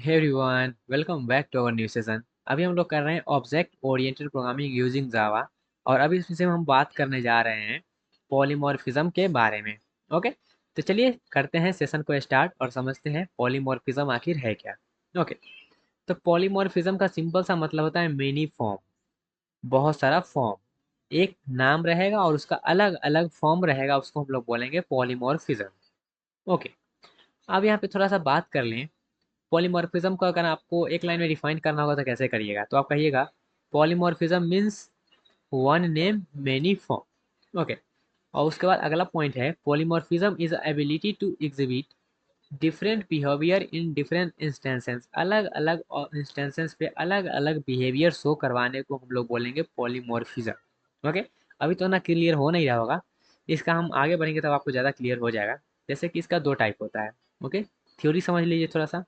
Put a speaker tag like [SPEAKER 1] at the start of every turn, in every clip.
[SPEAKER 1] Hey everyone, welcome back to our new session. अभी हम लोग कर रहे हैं object oriented programming using Java. और अभी इसमें से हम बात करने जा रहे हैं पॉलीमॉर्फिज्म के बारे में। ओके, तो चलिए करते हैं सेशन को स्टार्ट और समझते हैं पॉलीमॉर्फिज्म आखिर है क्या। ओके, तो पॉलीमॉर्फिज्म का सिंपल सा मतलब होता है मेनी फॉर्म, बहुत सारा फॉर्म। एक नाम रहेगा और उसका अलग अलग फॉर्म रहेगा, उसको हम लोग बोलेंगे पॉलीमॉर्फिज्म। ओके, अब यहाँ पे थोड़ा सा बात कर लें। पॉलीमॉर्फिज्म को अगर आपको एक लाइन में डिफाइन करना होगा तो कैसे करिएगा, तो आप कहिएगा polymorphism means one name many form. Okay, और उसके बाद अगला पॉइंट है polymorphism is ability to exhibit different behaviour in different instances. अलग अलग इंस्टेंसेस पे अलग अलग बिहेवियर शो करवाने को हम लोग बोलेंगे पॉलीमॉर्फिज्म। ओके, अभी तो ना क्लियर हो नहीं रहा होगा, इसका हम आगे बढ़ेंगे तब आपको ज़्यादा क्लियर हो जाएगा। जैसे कि इसका दो टाइप होता है। ओके, थ्योरी समझ लीजिए थोड़ा सा।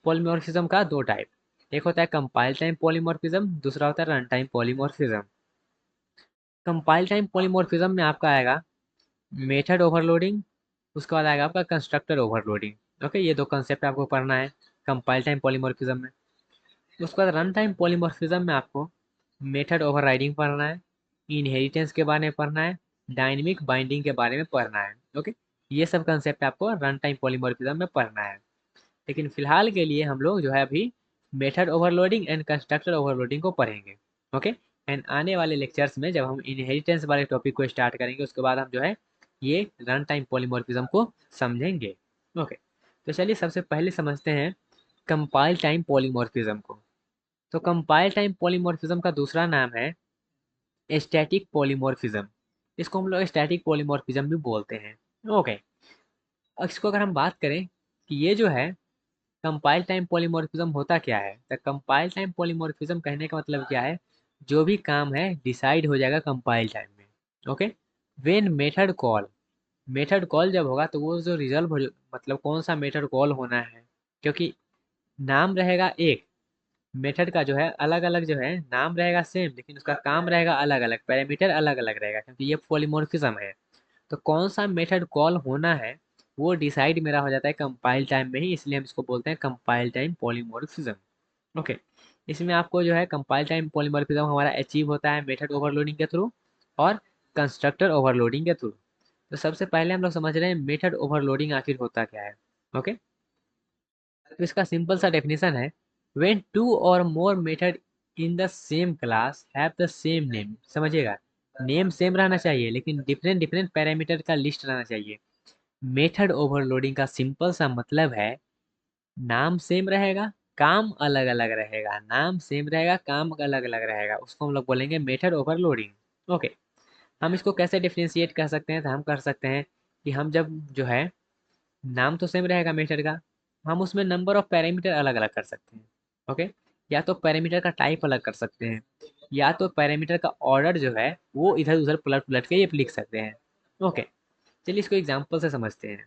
[SPEAKER 1] पॉलीमॉर्फिज्म का दो टाइप, एक होता है कंपाइल टाइम पॉलीमॉर्फिज्म, दूसरा होता है run time polymorphism. Compile time polymorphism में आपका आएगा मेथड ओवरलोडिंग, उसके बाद आएगा आपका कंस्ट्रक्टर ओवरलोडिंग। ओके, ये दो कंसेप्ट आपको पढ़ना है कंपाइल टाइम पॉलीमॉर्फिज्म में। उसके बाद रन टाइम पॉलीमॉर्फिज्म में आपको मेथड ओवरराइडिंग पढ़ना है, इनहेरिटेंस के बारे में पढ़ना है, डायनेमिक बाइंडिंग के बारे में पढ़ना है। ओके, ये सब कंसेप्ट आपको रन टाइम पॉलीमॉर्फिज्म में पढ़ना है। लेकिन फिलहाल के लिए हम लोग जो है अभी method overloading and constructor overloading को पढ़ेंगे। ओके, एंड आने वाले लेक्चर्स में जब हम इनहेरिटेंस वाले टॉपिक को स्टार्ट करेंगे उसके बाद हम जो है ये रन टाइम पॉलीमॉर्फिज्म को समझेंगे। ओके, तो चलिए सबसे पहले समझते हैं कंपाइल टाइम पॉलीमॉर्फिज्म को। तो कंपाइल टाइम पॉलीमॉर्फिज्म का दूसरा नाम है स्टैटिक पॉलीमॉर्फिज्म। इसको हम लोग स्टैटिक पॉलीमॉर्फिज्म भी बोलते हैं। ओके, अब इसको अगर हम बात करें कि ये जो है कंपाइल टाइम पॉलीमॉर्फिज्म होता क्या है, तो कंपाइल टाइम पॉलीमॉर्फिज्म कहने का मतलब क्या है, जो भी काम है डिसाइड हो जाएगा कंपाइल टाइम में। ओके, व्हेन मेथड कॉल जब होगा तो वो जो रिजल्ट हो, मतलब कौन सा मेथड कॉल होना है, क्योंकि नाम रहेगा एक, मेथड का जो है अलग अलग जो है नाम रहेगा सेम लेकिन उसका काम रहेगा अलग अलग, पैरामीटर अलग अलग रहेगा, क्योंकि ये पॉलीमॉर्फिज्म है। तो कौन सा मेथड कॉल होना है वो डिसाइड मेरा हो जाता है कंपाइल टाइम में ही, इसलिए हम इसको बोलते हैं कंपाइल टाइम पॉलीमॉर्फिज्म। ओके, इसमें आपको जो है कंपाइल टाइम पॉलीमॉर्फिज्म हमारा अचीव होता है मेथड ओवरलोडिंग के थ्रू और कंस्ट्रक्टर ओवरलोडिंग के थ्रू। तो सबसे पहले हम लोग समझ रहे हैं मेथड ओवरलोडिंग आखिर होता क्या है। ओके, तो इसका सिंपल सा डेफिनेशन है व्हेन टू और मोर method in the same class have the same name. समझिएगा, नेम सेम रहना चाहिए लेकिन डिफरेंट डिफरेंट पैरामीटर का लिस्ट रहना चाहिए। मेथड ओवरलोडिंग का सिंपल सा मतलब है नाम सेम रहेगा, काम अलग अलग रहेगा, नाम सेम रहेगा, काम अलग अलग रहेगा, उसको हम लोग बोलेंगे मेथड ओवरलोडिंग। ओके, हम इसको कैसे डिफ्रेंशिएट कर सकते हैं, तो हम कर सकते हैं कि हम जब जो है नाम तो सेम रहेगा मेथड का, हम उसमें नंबर ऑफ पैरामीटर अलग अलग कर सकते हैं। ओके, या तो पैरामीटर का टाइप अलग कर सकते हैं, या तो पैरामीटर का ऑर्डर जो है वो इधर उधर पलट पलट के ये लिख सकते हैं। ओके, चलिए इसको एग्जाम्पल से समझते हैं।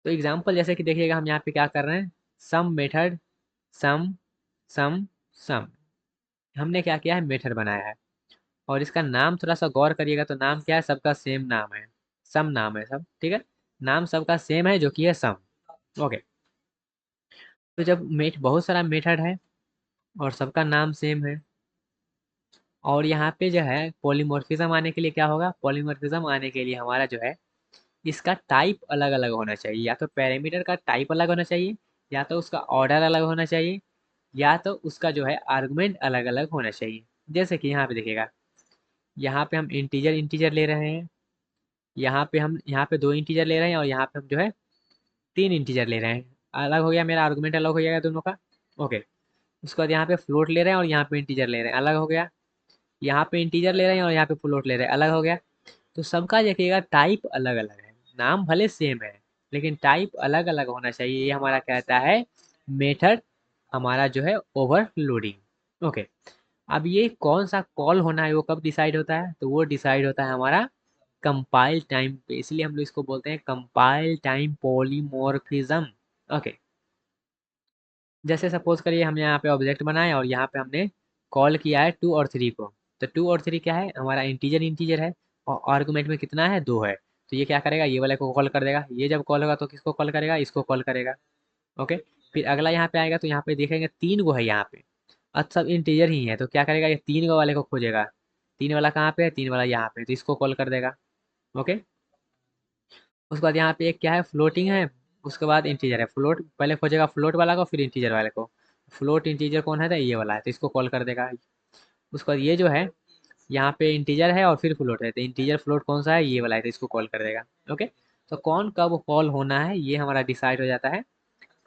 [SPEAKER 1] तो एग्जाम्पल जैसे कि देखिएगा, हम यहाँ पे क्या कर रहे हैं, सम मेथड, सम सम सम, हमने क्या किया है मेथड बनाया है। और इसका नाम थोड़ा सा गौर करिएगा, तो नाम क्या है, सबका सेम नाम है, सम नाम है सब, ठीक है, नाम सबका सेम है जो कि है सम। ओके, तो जब बहुत सारा मेथड है और सबका नाम सेम है, और यहाँ पे जो है पॉलीमॉर्फिज्म आने के लिए क्या होगा, पॉलीमॉर्फिज्म आने के लिए हमारा जो है इसका टाइप अलग अलग होना चाहिए, या तो पैरामीटर का टाइप अलग होना चाहिए, या तो उसका ऑर्डर अलग होना चाहिए, या तो उसका जो है आर्गुमेंट अलग अलग होना चाहिए। जैसे कि यहाँ पे देखिएगा, यहाँ पे हम इंटीजर इंटीजर ले रहे हैं, यहाँ पे दो इंटीजर ले रहे हैं, और यहाँ पे हम जो है तीन इंटीजर ले रहे हैं, अलग हो गया मेरा आर्गुमेंट, अलग हो जाएगा दोनों का। ओके, उसके बाद यहाँ पे फ्लोट ले रहे हैं और यहाँ पे इंटीजर ले रहे हैं, अलग हो गया, यहाँ पे इंटीजर ले रहे हैं और यहाँ पे फ्लोट ले रहे हैं, अलग हो गया। तो सबका देखिएगा टाइप अलग अलग है, नाम भले सेम है लेकिन टाइप अलग अलग होना चाहिए, ये हमारा कहता है मेथड हमारा जो है ओवरलोडिंग। ओके, अब ये कौन सा कॉल होना है वो कब डिसाइड होता है, तो वो डिसाइड होता है हमारा कंपाइल टाइम पे, इसलिए हम लोग इसको बोलते हैं कंपाइल टाइम पॉलीमॉर्फिज्म। ओके, जैसे सपोज करिए हमने यहाँ पे ऑब्जेक्ट बनाया और यहाँ पे हमने कॉल किया है टू और थ्री को। तो टू और थ्री क्या है, हमारा इंटीजर इंटीजर है और आर्गुमेंट में कितना है, दो है, तो ये क्या करेगा, ये वाले को कॉल कर देगा, ये जब कॉल होगा तो किसको कॉल करेगा, इसको कॉल करेगा। ओके, फिर अगला यहाँ पे आएगा तो यहाँ पे देखेंगे 3 गो है यहाँ पे, अच्छा सब इंटीजर ही है, तो क्या करेगा ये 3 गो वाले को खोजेगा। 3 वाला कहाँ पे है, 3 वाला यहाँ पे, तो इसको कॉल कर देगा। ओके, उसके बाद यहाँ पे एक क्या है, फ्लोटिंग है, उसके बाद इंटीजर है। फ्लोट पहले खोजेगा फ्लोट वाला को, फिर इंटीजर वाले को। फ्लोट इंटीजर कौन है, तो ये वाला है, तो इसको कॉल कर देगा। उसके बाद ये जो है यहाँ पे इंटीजर है और फिर फ्लोट है, तो इंटीजर फ्लोट कौन सा है, ये वाला है, तो इसको कॉल कर देगा। ओके, तो कौन कब कॉल होना है ये हमारा डिसाइड हो जाता है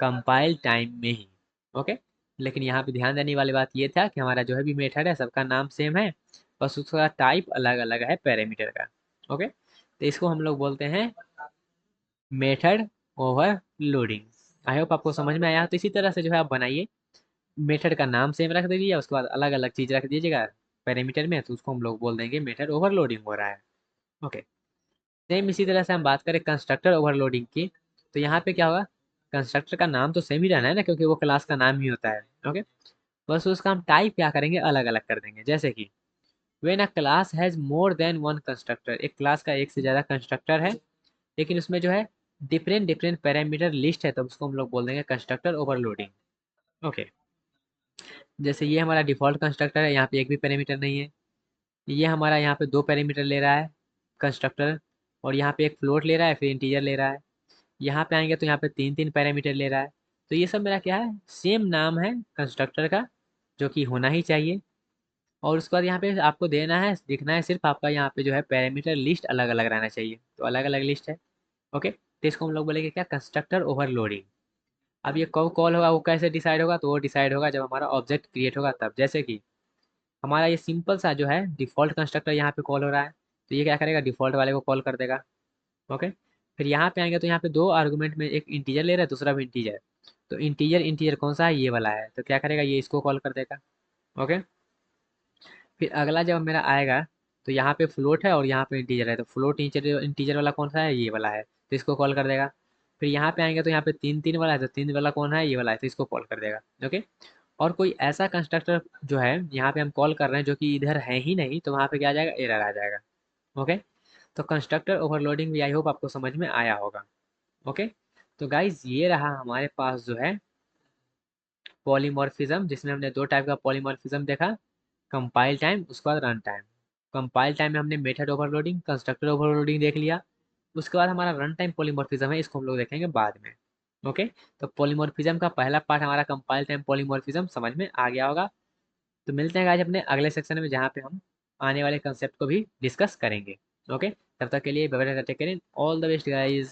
[SPEAKER 1] कंपाइल टाइम में ही। ओके, लेकिन यहाँ पे ध्यान देने वाली बात ये था कि हमारा जो है भी मेथड है सबका नाम सेम है, बस उसका टाइप अलग अलग है पैरामीटर का। ओके, तो इसको हम लोग बोलते हैं मेथड ओवरलोडिंग। आई होप आपको समझ में आया। तो इसी तरह से जो है आप बनाइए, मेथड का नाम सेम रख दीजिए, उसके बाद अलग अलग चीज रख दीजिएगा पैरामीटर में, तो उसको हम लोग बोल देंगे मेथड ओवरलोडिंग हो रहा है। ओके, सेम इसी तरह से हम बात करें कंस्ट्रक्टर ओवरलोडिंग की, तो यहाँ पे क्या होगा, कंस्ट्रक्टर का नाम तो सेम ही रहना है ना, क्योंकि वो क्लास का नाम ही होता है। ओके, बस उसका हम टाइप क्या करेंगे, अलग अलग कर देंगे। जैसे कि when a class has more than one constructor, एक क्लास का एक से ज़्यादा कंस्ट्रक्टर है, लेकिन उसमें जो है डिफरेंट डिफरेंट पैरामीटर लिस्ट है, तो उसको हम लोग बोल देंगे कंस्ट्रक्टर ओवरलोडिंग। ओके, जैसे ये हमारा डिफ़ॉल्ट कंस्ट्रक्टर है, यहाँ पे एक भी पैरामीटर नहीं है। ये हमारा यहाँ पे 2 पैरामीटर ले रहा है कंस्ट्रक्टर, और यहाँ पे एक फ्लोट ले रहा है, फिर इंटीजर ले रहा है। यहाँ पे आएंगे तो यहाँ पे 3 3 पैरामीटर ले रहा है। तो ये सब मेरा क्या है, सेम नाम है कंस्ट्रक्टर का, जो कि होना ही चाहिए। और उसके बाद यहाँ पे आपको देना है, दिखना है सिर्फ आपका यहाँ पे जो है पैरामीटर लिस्ट अलग अलग रहना चाहिए, तो अलग अलग लिस्ट है। ओके, तो इसको हम लोग बोलेंगे क्या, कंस्ट्रक्टर ओवरलोडिंग। अब ये कब कॉल होगा, वो कैसे डिसाइड होगा, तो वो डिसाइड होगा जब हमारा ऑब्जेक्ट क्रिएट होगा तब। जैसे कि हमारा ये सिंपल सा जो है डिफ़ॉल्ट कंस्ट्रक्टर यहाँ पे कॉल हो रहा है, तो ये क्या करेगा, डिफ़ॉल्ट वाले को कॉल कर देगा। ओके, फिर यहाँ पे आएंगे तो यहाँ पे 2 आर्गुमेंट में एक इंटीजर ले रहा है, दूसरा भी इंटीजर, तो इंटीजर इंटीजर कौन सा है, ये वाला है, तो क्या करेगा, ये इसको कॉल कर देगा। ओके, फिर अगला जब मेरा आएगा तो यहाँ पे फ्लोट है और यहाँ पे इंटीजर है, तो फ्लोट इंटीजर इंटीजर वाला कौन सा है, ये वाला है, तो इसको कॉल कर देगा। फिर यहाँ पे आएंगे तो यहाँ पे 3 3 वाला है, तो 3 वाला कौन है, ये वाला है, तो इसको कॉल कर देगा। ओके, और कोई ऐसा कंस्ट्रक्टर जो है यहाँ पे हम कॉल कर रहे हैं जो कि इधर है ही नहीं, तो वहाँ पे क्या आ जाएगा, एरर आ जाएगा। ओके, तो कंस्ट्रक्टर ओवरलोडिंग भी आई होप आपको समझ में आया होगा। ओके, तो गाइज ये रहा हमारे पास जो है पॉलीमॉर्फिज्म, जिसमें हमने 2 टाइप का पॉलीमॉर्फिज्म देखा, कंपाइल टाइम, उसके बाद रन टाइम। कंपाइल टाइम में हमने मेथड ओवरलोडिंग, कंस्ट्रक्टर ओवरलोडिंग देख लिया। उसके बाद हमारा रन टाइम पॉलीमॉर्फिज्म है, इसको हम लोग देखेंगे बाद में। ओके, तो पॉलीमॉर्फिज्म का पहला पार्ट हमारा कंपाइल टाइम पॉलीमॉर्फिज्म समझ में आ गया होगा। तो मिलते हैं आज अपने अगले सेक्शन में, जहाँ पे हम आने वाले कंसेप्ट को भी डिस्कस करेंगे। ओके, तब तक के लिए bye bye, take care, all the best guys.